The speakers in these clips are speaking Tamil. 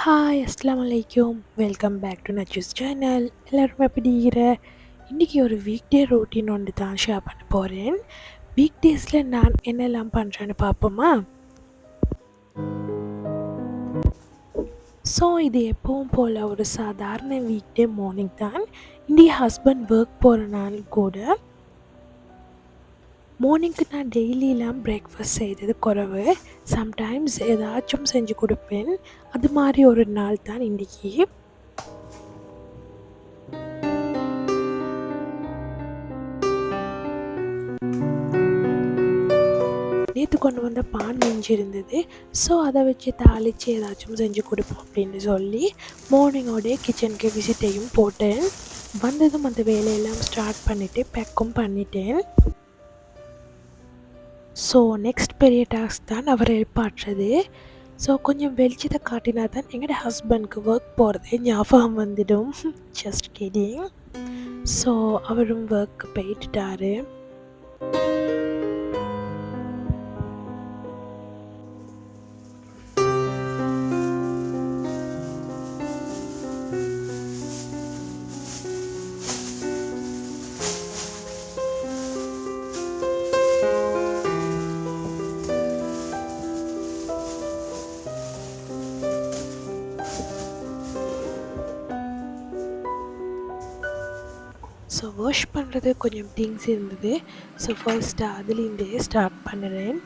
ஹாய் அஸ்ஸலாமு அலைக்கும். Welcome back to Nachu's channel. எல்லோரும் எப்படி இன்றைக்கி ஒரு வீக் டே ரொட்டீன் ஒன்று தான் ஷேர் பண்ண போகிறேன். வீக் டேஸில் நான் என்னெல்லாம் பண்ணுறேன்னு பார்ப்போமா? ஸோ இது எப்பவும் போல் ஒரு சாதாரண வீக் டே மார்னிங் தான். இன்றைய ஹஸ்பண்ட் ஒர்க் போகிற நாள் கூட மார்னிங்க்கு நான் டெய்லியெலாம் பிரேக்ஃபாஸ்ட் செய்கிறது குறைவு. சம்டைம்ஸ் ஏதாச்சும் செஞ்சு கொடுப்பேன். அது மாதிரி ஒரு நாள் தான் இன்றைக்கி. நேற்று கொண்டு வந்த பான் மிஞ்சி இருந்தது. ஸோ அதை வச்சு தாளித்து ஏதாச்சும் செஞ்சு கொடுப்போம் அப்படின்னு சொல்லி மார்னிங்கோடய கிச்சனுக்கு விசிட்டையும் போட்டேன். வந்ததும் அந்த வேலையெல்லாம் ஸ்டார்ட் பண்ணிவிட்டு பேக்கும் பண்ணிட்டேன். ஸோ நெக்ஸ்ட் பெரிய டாஸ்க் தான் அவரை எழுப்பாட்டுறது. ஸோ கொஞ்சம் வெளிச்சத்தை காட்டினா தான் எங்களோட ஹஸ்பண்ட்க்கு ஒர்க் போகிறதே ஞாபகம் வந்துடும். Just kidding. ஸோ அவரும் ஒர்க்கு போயிட்டுட்டாரு. ஸோ வாஷ் பண்ணுறது கொஞ்சம் திங்ஸ் இருந்தது. ஸோ ஃபர்ஸ்ட்டு அதுலேருந்தே ஸ்டார்ட் பண்ணுறேன்.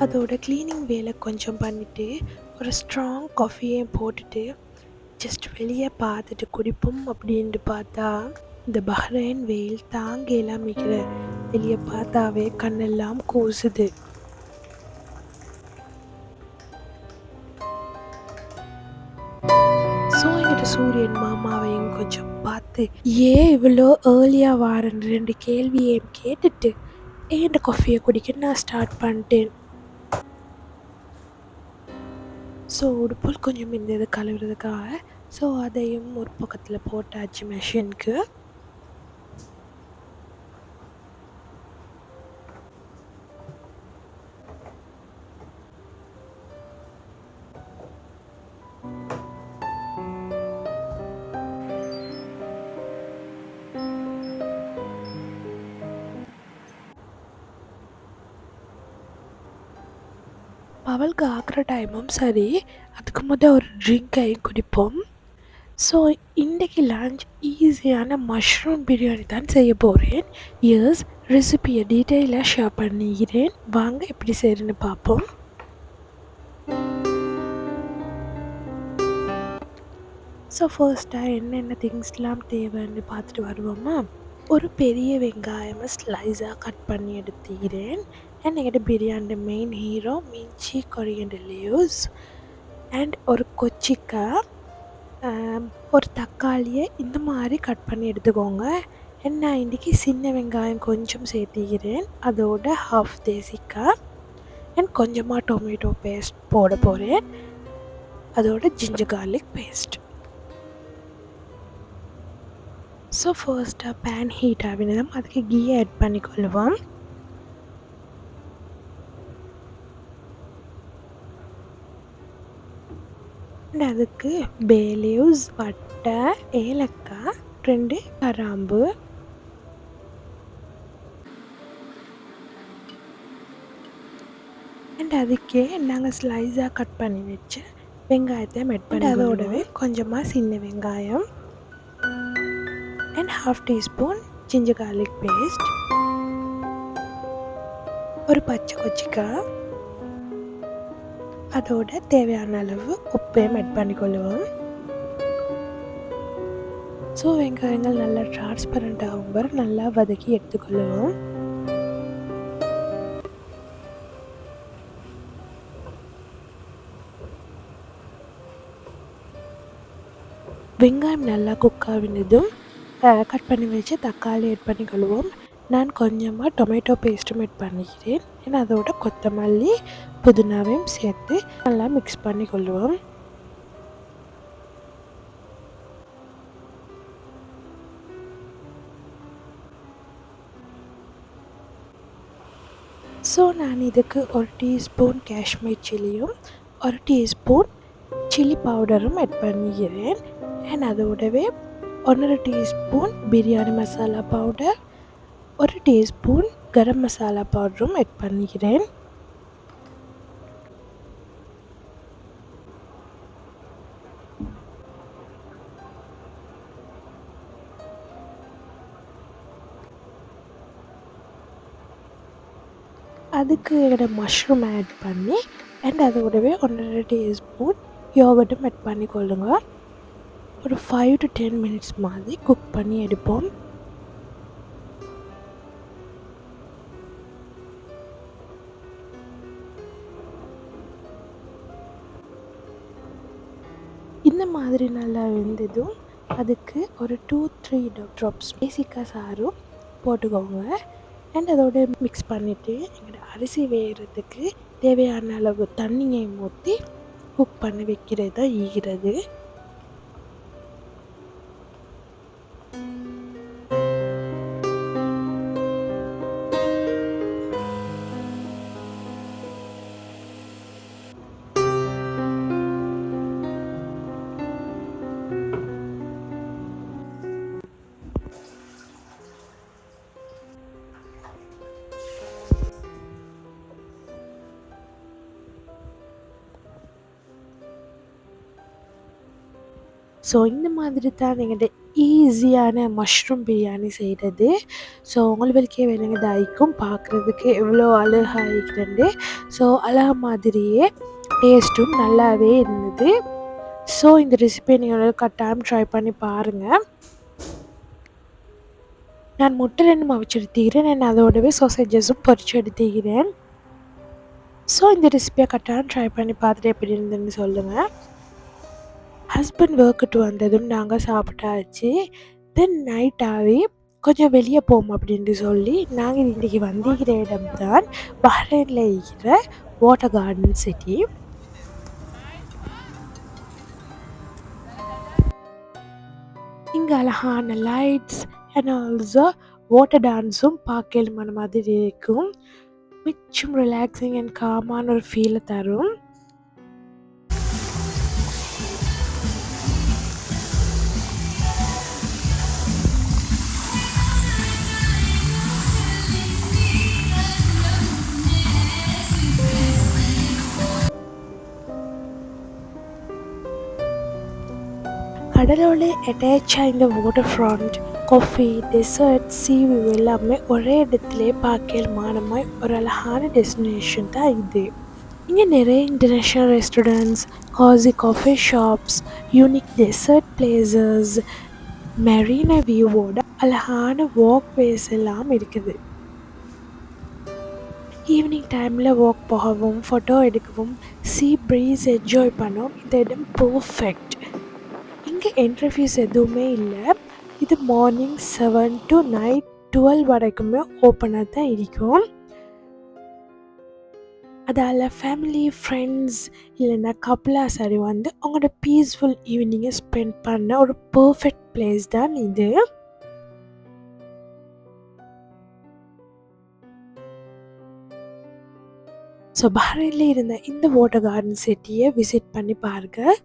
அதோட க்ளீனிங் வேலை கொஞ்சம் பண்ணிவிட்டு ஒரு ஸ்ட்ராங் காஃபியை போட்டுட்டு ஜஸ்ட் வெளியே பார்த்துட்டு குடிப்போம் அப்படின்ட்டு பார்த்தா இந்த பஹ்ரைன் வெயில் தாங்கெல்லாம் மிக்கிற வெளியே பார்த்தாவே கண்ணெல்லாம் கூசுது. ஸோ என்கிட்ட சூரியன் மாமாவையும் கொஞ்சம் பார்த்து ஏன் இவ்வளோ ஏர்லியாக வாரன்னு 2 கேள்வியையும் கேட்டுட்டு ஏன் காஃபியை குடிக்க நான் ஸ்டார்ட் பண்ணிட்டேன். ஸோ உடுப்புல் கொஞ்சம் இருந்தது கழுவுறதுக்காக. ஸோ அதையும் ஒரு பக்கத்தில் போட்டாச்சு மெஷினுக்கு. அவளுக்கு ஆக்கிற டைமும் சரி, அதுக்கு முதல் ஒரு ட்ரிங்கையும் குடிப்போம். ஸோ இன்றைக்கி லஞ்ச் ஈஸியான மஷ்ரூம் பிரியாணி தான் செய்ய போகிறேன். எஸ், ரெசிபியை டீட்டெயிலாக ஷேர் பண்ணிக்கிறேன். வாங்க எப்படி செய்கிறேன்னு பார்ப்போம். ஸோ ஃபர்ஸ்ட்டாக என்னென்ன திங்ஸ்லாம் தேவைன்னு பார்த்துட்டு வருவோமா? ஒரு பெரிய வெங்காயமாக ஸ்லைஸாக கட் பண்ணி எடுத்துக்கிறேன். அண்ட் எங்கிட்ட பிரியாணி மெயின் ஹீரோ மிஞ்சி கொரியண்டர் லீவ்ஸ் அண்ட் ஒரு கொச்சிக்காய், ஒரு தக்காளியை இந்த மாதிரி கட் பண்ணி எடுத்துக்கோங்க. அண்ட் நான் இன்றைக்கி சின்ன வெங்காயம் கொஞ்சம் சேர்த்திக்கிறேன். அதோட ஹாஃப் தேசிக்காய் அண்ட் கொஞ்சமாக டொமேட்டோ பேஸ்ட் போட போகிறேன். அதோட ஜிஞ்சர் கார்லிக் பேஸ்ட். ஸோ ஃபர்ஸ்ட்டாக பேன் ஹீட் ஆகினதும் அதுக்கு கீ ஆட் பண்ணிக்கொள்ளுவோம். அண்ட் அதுக்கு பே லீவ்ஸ், பட்டை, ஏலக்காய், 2 கிராம்பு, அண்ட் அதுக்கே நாங்கள் ஸ்லைஸாக கட் பண்ணி வச்சு வெங்காயத்தை மெட் பண்ணி அதோடவே கொஞ்சமாக சின்ன வெங்காயம் and half teaspoon ginger garlic paste, ஒரு பச்சை கொச்சிக்காய், அதோட தேவையான அளவு உப்பையும் ஆட் பண்ணிக்கொள்ளுவோம். ஸோ வெங்காயங்கள் நல்லா டிரான்ஸ்பரண்ட் ஆகும் வரை நல்லா வதக்கி எடுத்துக்கொள்ளுவோம். வெங்காயம் நல்லா குக் ஆகினதும் கட் பண்ணி வச்சு தக்காளி ஆட் பண்ணிக்கொள்வோம். நான் கொஞ்சமாக டொமேட்டோ பேஸ்ட்டும் ஆட் பண்ணிக்கிறேன். ஏன்னா அதோட கொத்தமல்லி, புதினாவையும் சேர்த்து நல்லா மிக்ஸ் பண்ணி கொள்ளுவோம். ஸோ நான் இதுக்கு 1 டீஸ்பூன் காஷ்மீர் சில்லியும் 1 டீஸ்பூன் சில்லி பவுடரும் ஆட் பண்ணிக்கிறேன். அண்ட் அதோடவே 1 teaspoon biryani masala powder, 1 teaspoon garam masala பவுடரும் ஆட் பண்ணிக்கிறேன். அதுக்கு என்னோட மஷ்ரூம் ஆட் பண்ணி அண்ட் அதோடவே 1 டீஸ்பூன் யோகர்ட்டும் ஆட் பண்ணி கொள்ளுங்க. ஒரு 5 to 10 மினிட்ஸ் மாதிரி குக் பண்ணி எடுப்போம். இந்த மாதிரி நல்லா வெந்ததும் அதுக்கு ஒரு 2-3 ட்ராப்ஸ் பேசிக்காக சாரும் போட்டுக்கோங்க. அண்ட் அதோட மிக்ஸ் பண்ணிவிட்டு எங்களோட அரிசி வேகிறதுக்கு தேவையான அளவு தண்ணியை ஊற்றி குக் பண்ணி வைக்கிறது தான் ஈகிறது. ஸோ இந்த மாதிரி தான் எங்கள்கிட்ட ஈஸியான மஷ்ரூம் பிரியாணி செய்கிறது. ஸோ உங்களுக்கே வேணுங்க தாய்க்கும் பார்க்குறதுக்கு எவ்வளோ அழகாக இருக்கிறது. ஸோ அழகா மாதிரியே டேஸ்ட்டும் நல்லாவே இருந்தது. ஸோ இந்த ரெசிபியை நீங்கள் கட்டாயம் ட்ரை பண்ணி பாருங்கள். நான் முட்டை 2 அவிச்சு எடுத்துக்கிறேன். நான் அதோடவே சாசேஜஸும் பொரிச்சு எடுத்துக்கிறேன். ஸோ இந்த ரெசிபியை கட்டாயம் ட்ரை பண்ணி பார்த்துட்டு எப்படி இருந்ததுன்னு சொல்லுங்கள். ஹஸ்பண்ட் ஒர்க்கிட்டு வந்ததும் நாங்கள் சாப்பிட்டாச்சு. தென் நைட்டாகவே கொஞ்சம் வெளியே போவோம் அப்படின்ட்டு சொல்லி நாங்கள் இன்றைக்கி வந்திருக்கிற இடம் தான் பஹ்ரைனில் இருக்கிற வாட்டர் கார்டன் சிட்டி. இங்கே அழகான லைட்ஸ் அண்ட் ஆல்சோ வாட்டர் டான்ஸும் பார்க்கலுமான மாதிரி இருக்கும். மிச்சம் ரிலாக்ஸிங் அண்ட் காமான ஒரு ஃபீலை தரும். கடலோட அட்டாச்சாக இந்த வாட்டர் ஃப்ரண்ட், காஃபி, டெசர்ட், சீவியூ எல்லாமே ஒரே இடத்துலே பார்க்கலுமானமாய் ஒரு அழகான டெஸ்டினேஷன் தான் இது. இங்கே நிறைய international restaurants, cosy coffee shops, unique dessert places, Marina வியூவோட அழகான வாக்வேஸ் எல்லாம் இருக்குது. ஈவினிங் டைமில் வாக் போகவும் ஃபோட்டோ எடுக்கவும் சீ ப்ரீஸ் என்ஜாய் பண்ணவும் இந்த இடம் பர்ஃபெக்ட். இங்கே என்ட்ரி ஃபீஸ் எதுவுமே இல்லை. இது மார்னிங் 7 to நைட் 12 வரைக்குமே ஓப்பனாக தான் இருக்கும். அதால் ஃபேமிலி, ஃப்ரெண்ட்ஸ் இல்லைன்னா கப்புளாக சரி வந்து அவங்களோட பீஸ்ஃபுல் ஈவினிங்கை ஸ்பெண்ட் பண்ண ஒரு பர்ஃபெக்ட் பிளேஸ் தான் இது. ஸோ பஹ்ரைனில் இருந்த இந்த வாட்டர் கார்டன் சிட்டியை விசிட் பண்ணி பாருங்கள்.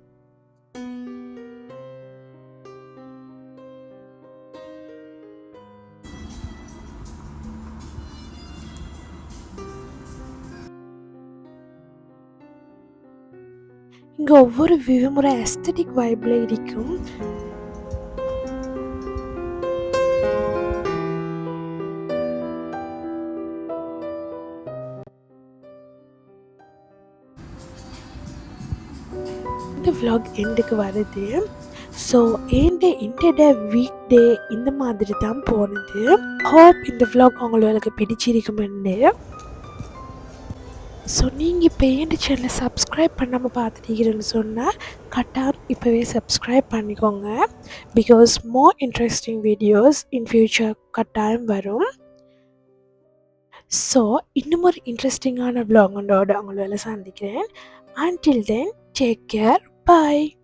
இங்கே ஒவ்வொரு வியூவும் ஒரு அஸ்தட்டிக் வைப்பில் இருக்கும். இந்த vlog எண்டுக்கு வருது. ஸோ இந்த வீக் டே இந்த மாதிரி தான் போனது. ஹோப் இந்த vlog உங்களுக்கு பிடிச்சிருக்குமென்னு. ஸோ நீங்கள் இப்போ என் சேனலை சப்ஸ்கிரைப் பண்ணாமல் பார்த்துட்டீங்கன்னு சொன்னால் கட்டாயம் இப்போவே சப்ஸ்கிரைப் பண்ணிக்கோங்க. Because more interesting videos in future கட்டாயம் வரும். ஸோ இன்னும் ஒரு இன்ட்ரெஸ்டிங்கான vlog ஒன்றோட உங்களோட சந்திக்கிறேன். Until then, take care. Bye.